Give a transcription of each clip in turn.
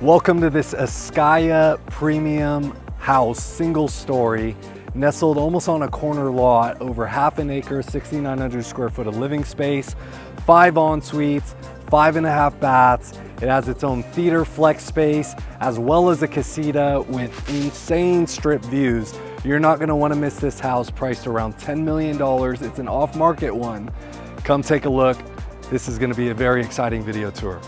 Welcome to this Ascaya premium house, single story, nestled almost on a corner lot, over half an acre, 6,900 square foot of living space, 5 en-suites, 5.5 baths. It has its own theater flex space, as well as a casita with insane strip views. You're not gonna wanna miss this house, priced around $10 million. It's an off-market one. Come take a look. This is gonna be a very exciting video tour.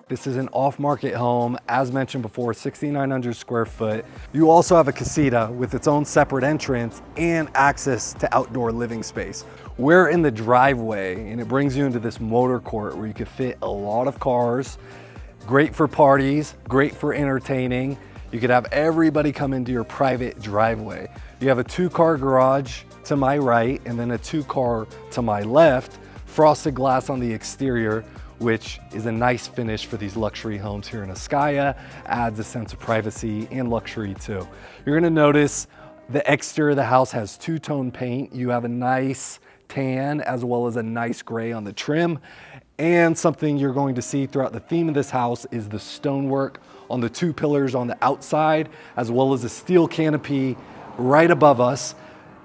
This is an off-market home, as mentioned before, 6,900 square foot. You also have a casita with its own separate entrance and access to outdoor living space. We're in the driveway, and it brings you into this motor court where you can fit a lot of cars. Great for parties, great for entertaining. You could have everybody come into your private driveway. You have a 2-car garage to my right, and then a 2-car to my left. Frosted glass on the exterior, which is a nice finish for these luxury homes here in Ascaya. Adds a sense of privacy and luxury too. You're gonna notice the exterior of the house has 2-tone paint. You have a nice tan as well as a nice gray on the trim. And something you're going to see throughout the theme of this house is the stonework on the 2 pillars on the outside, as well as a steel canopy right above us.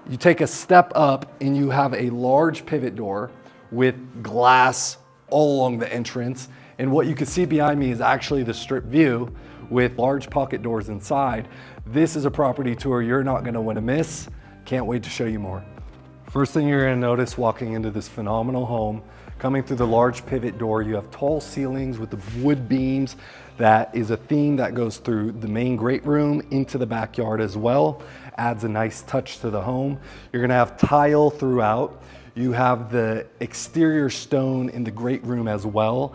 You take a step up and you have a large pivot door with glass all along the entrance. And what you can see behind me is actually the strip view with large pocket doors inside. This is a property tour you're not gonna wanna miss. Can't wait to show you more. First thing you're gonna notice walking into this phenomenal home, coming through the large pivot door, you have tall ceilings with the wood beams. That is a theme that goes through the main great room into the backyard as well. Adds a nice touch to the home. You're gonna have tile throughout. You have the exterior stone in the great room as well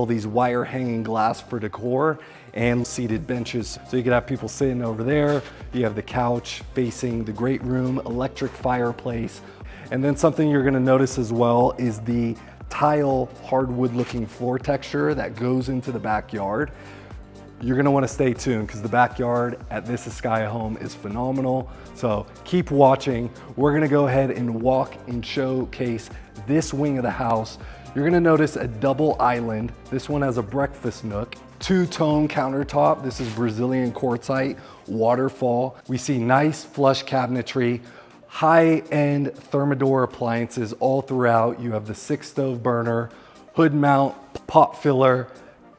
these wire hanging glass for decor and seated benches. So you could have people sitting over there. You have the couch facing the great room, electric fireplace. And then something you're gonna notice as well is the tile hardwood looking floor texture that goes into the backyard. You're gonna wanna stay tuned because the backyard at this Ascaya home is phenomenal. So keep watching. We're gonna go ahead and walk and showcase this wing of the house. You're gonna notice a double island. This one has a breakfast nook, 2-tone countertop. This is Brazilian quartzite, waterfall. We see nice flush cabinetry, high-end Thermador appliances all throughout. You have the 6-stove burner, hood mount, pot filler.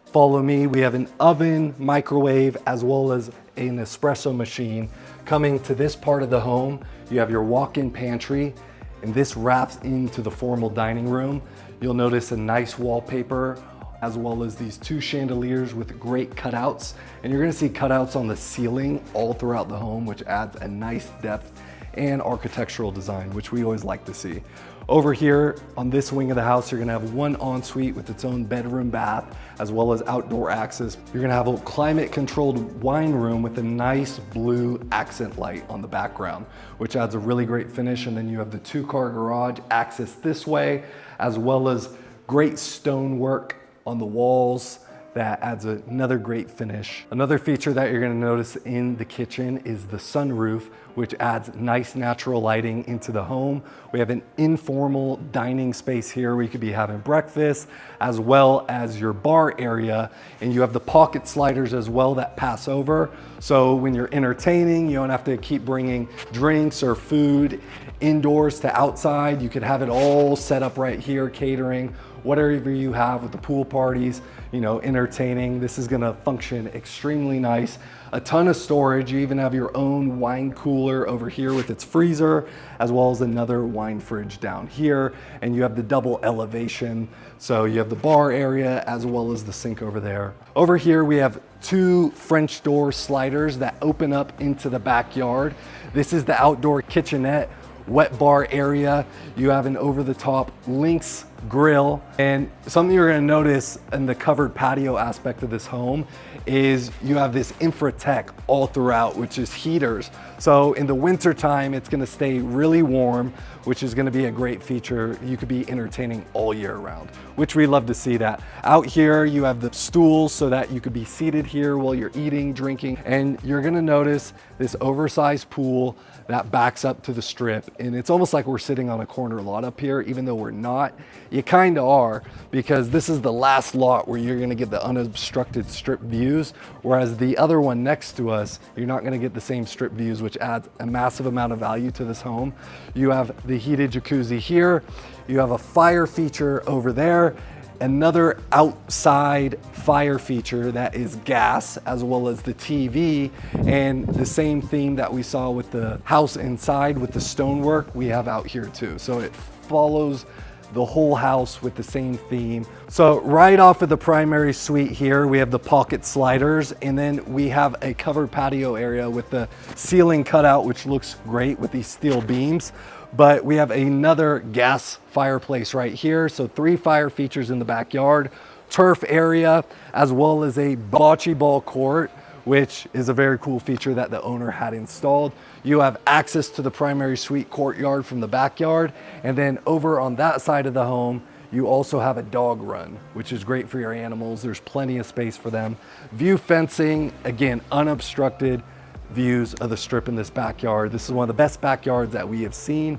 Follow me, we have an oven, microwave, as well as an espresso machine. Coming to this part of the home, you have your walk-in pantry, and this wraps into the formal dining room. You'll notice a nice wallpaper, as well as these 2 chandeliers with great cutouts. And you're gonna see cutouts on the ceiling all throughout the home, which adds a nice depth and architectural design, which we always like to see. Over here on this wing of the house, you're gonna have 1 ensuite with its own bedroom, bath, as well as outdoor access. You're gonna have a climate controlled wine room with a nice blue accent light on the background, which adds a really great finish. And then you have the 2-car garage access this way, as well as great stonework on the walls that adds another great finish. Another feature that you're gonna notice in the kitchen is the sunroof, which adds nice natural lighting into the home. We have an informal dining space here where you could be having breakfast, as well as your bar area. And you have the pocket sliders as well that pass over. So when you're entertaining, you don't have to keep bringing drinks or food indoors to outside. You could have it all set up right here, catering, whatever you have with the pool parties, you know, entertaining. This is gonna function extremely nice. A ton of storage. You even have your own wine cooler over here with its freezer, as well as another wine fridge down here. And you have the double elevation. So you have the bar area as well as the sink over there. Over here, we have 2 French door sliders that open up into the backyard. This is the outdoor kitchenette, wet bar area. You have an over-the-top Lynx grill. And something you're gonna notice in the covered patio aspect of this home is you have this infra tech all throughout, which is heaters. So in the winter time, it's gonna stay really warm, which is gonna be a great feature. You could be entertaining all year round, which we love to see that. Out here, you have the stools so that you could be seated here while you're eating, drinking, and you're gonna notice this oversized pool that backs up to the strip. And it's almost like we're sitting on a corner lot up here, even though we're not. You kind of are, because this is the last lot where you're gonna get the unobstructed strip views, whereas the other one next to us, you're not gonna get the same strip views, which adds a massive amount of value to this home. You have the heated jacuzzi here. You have a fire feature over there, another outside fire feature that is gas, as well as the TV, and the same theme that we saw with the house inside with the stonework we have out here too. So it follows the whole house with the same theme. So right off of the primary suite here, we have the pocket sliders, and then we have a covered patio area with the ceiling cutout, which looks great with these steel beams. But we have another gas fireplace right here. So 3 fire features in the backyard, turf area, as well as a bocce ball court, which is a very cool feature that the owner had installed. You have access to the primary suite courtyard from the backyard. And then over on that side of the home, you also have a dog run, which is great for your animals. There's plenty of space for them. View fencing, again, unobstructed views of the strip in this backyard. This is one of the best backyards that we have seen,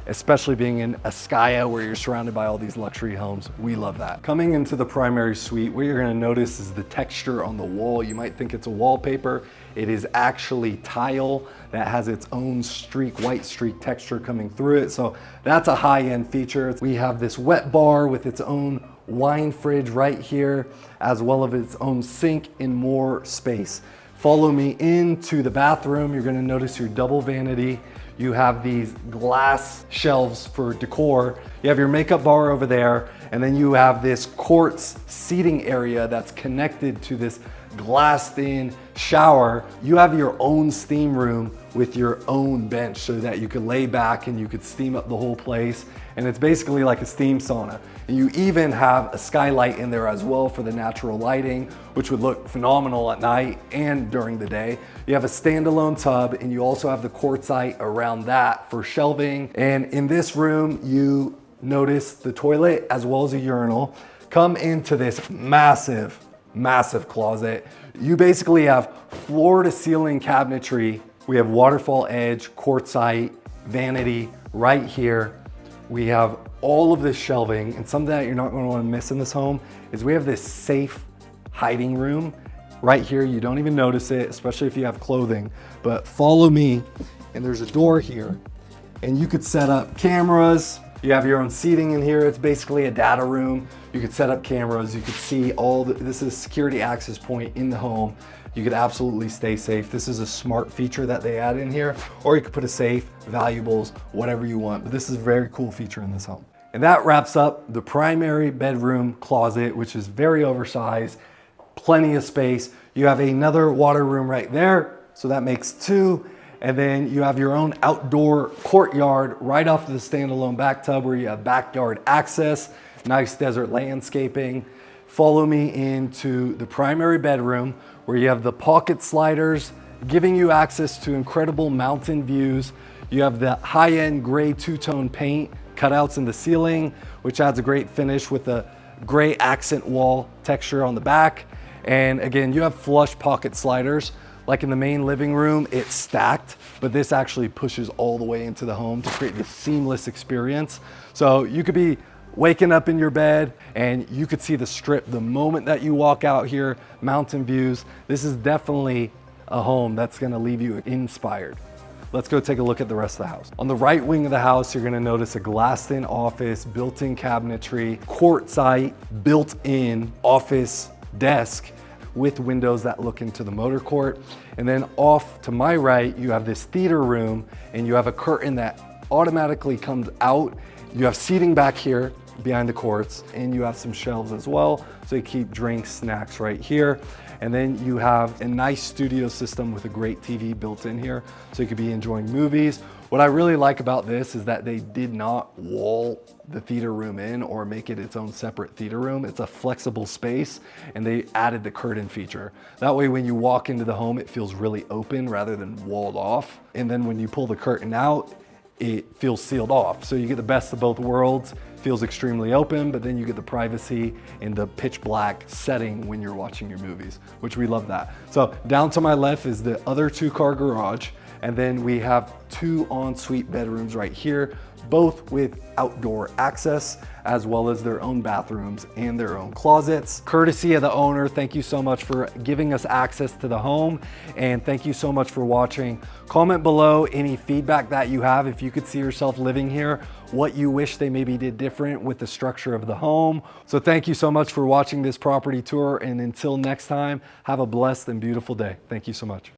especially being in Ascaya, where you're surrounded by all these luxury homes. We love that. Coming into the primary suite, what you're gonna notice is the texture on the wall. You might think it's a wallpaper. It is actually tile that has its own streak, white streak texture coming through it. So that's a high-end feature. We have this wet bar with its own wine fridge right here, as well as its own sink and more space. Follow me into the bathroom. You're gonna notice your double vanity. You have these glass shelves for decor. You have your makeup bar over there, and then you have this quartz seating area that's connected to this glassed-in shower. You have your own steam room with your own bench so that you could lay back and you could steam up the whole place. And it's basically like a steam sauna. And you even have a skylight in there as well for the natural lighting, which would look phenomenal at night and during the day. You have a standalone tub, and you also have the quartzite around that for shelving. And in this room, you notice the toilet as well as a urinal. Come into this massive, massive closet. You basically have floor to ceiling cabinetry. We have waterfall edge, quartzite, vanity right here. We have all of this shelving, and something that you're not going to want to miss in this home is we have this safe hiding room right here. You don't even notice it, especially if you have clothing, but follow me, and there's a door here, and you could set up cameras. You have your own seating in here. It's basically a data room. You could set up cameras. You could see this is a security access point in the home. You could absolutely stay safe. This is a smart feature that they add in here, or you could put a safe, valuables, whatever you want. But this is a very cool feature in this home. And that wraps up the primary bedroom closet, which is very oversized, plenty of space. You have another water room right there, so that makes 2. And then you have your own outdoor courtyard right off of the standalone bathtub where you have backyard access, nice desert landscaping. Follow me into the primary bedroom where you have the pocket sliders giving you access to incredible mountain views. You have the high-end gray two-tone paint cutouts in the ceiling, which adds a great finish with a gray accent wall texture on the back. And again, you have flush pocket sliders. Like in the main living room, it's stacked, but this actually pushes all the way into the home to create this seamless experience. So you could be waking up in your bed and you could see the strip the moment that you walk out here, mountain views. This is definitely a home that's gonna leave you inspired. Let's go take a look at the rest of the house. On the right wing of the house, you're gonna notice a glassed-in office, built-in cabinetry, quartzite, built-in office desk with windows that look into the motor court. And then off to my right, you have this theater room, and you have a curtain that automatically comes out. You have seating back here behind the courts, and you have some shelves as well, so you keep drinks, snacks right here. And then you have a nice studio system with a great TV built in here, so you could be enjoying movies, What I really like about this is that they did not wall the theater room in or make it its own separate theater room. It's a flexible space, and they added the curtain feature. That way when you walk into the home, it feels really open rather than walled off. And then when you pull the curtain out, it feels sealed off. So you get the best of both worlds. Feels extremely open, but then you get the privacy in the pitch black setting when you're watching your movies, which we love that. So down to my left is the other 2-car garage. And then we have 2 ensuite bedrooms right here, both with outdoor access, as well as their own bathrooms and their own closets. Courtesy of the owner, thank you so much for giving us access to the home, and thank you so much for watching. Comment below any feedback that you have, if you could see yourself living here, what you wish they maybe did different with the structure of the home. So thank you so much for watching this property tour, and until next time, have a blessed and beautiful day. Thank you so much.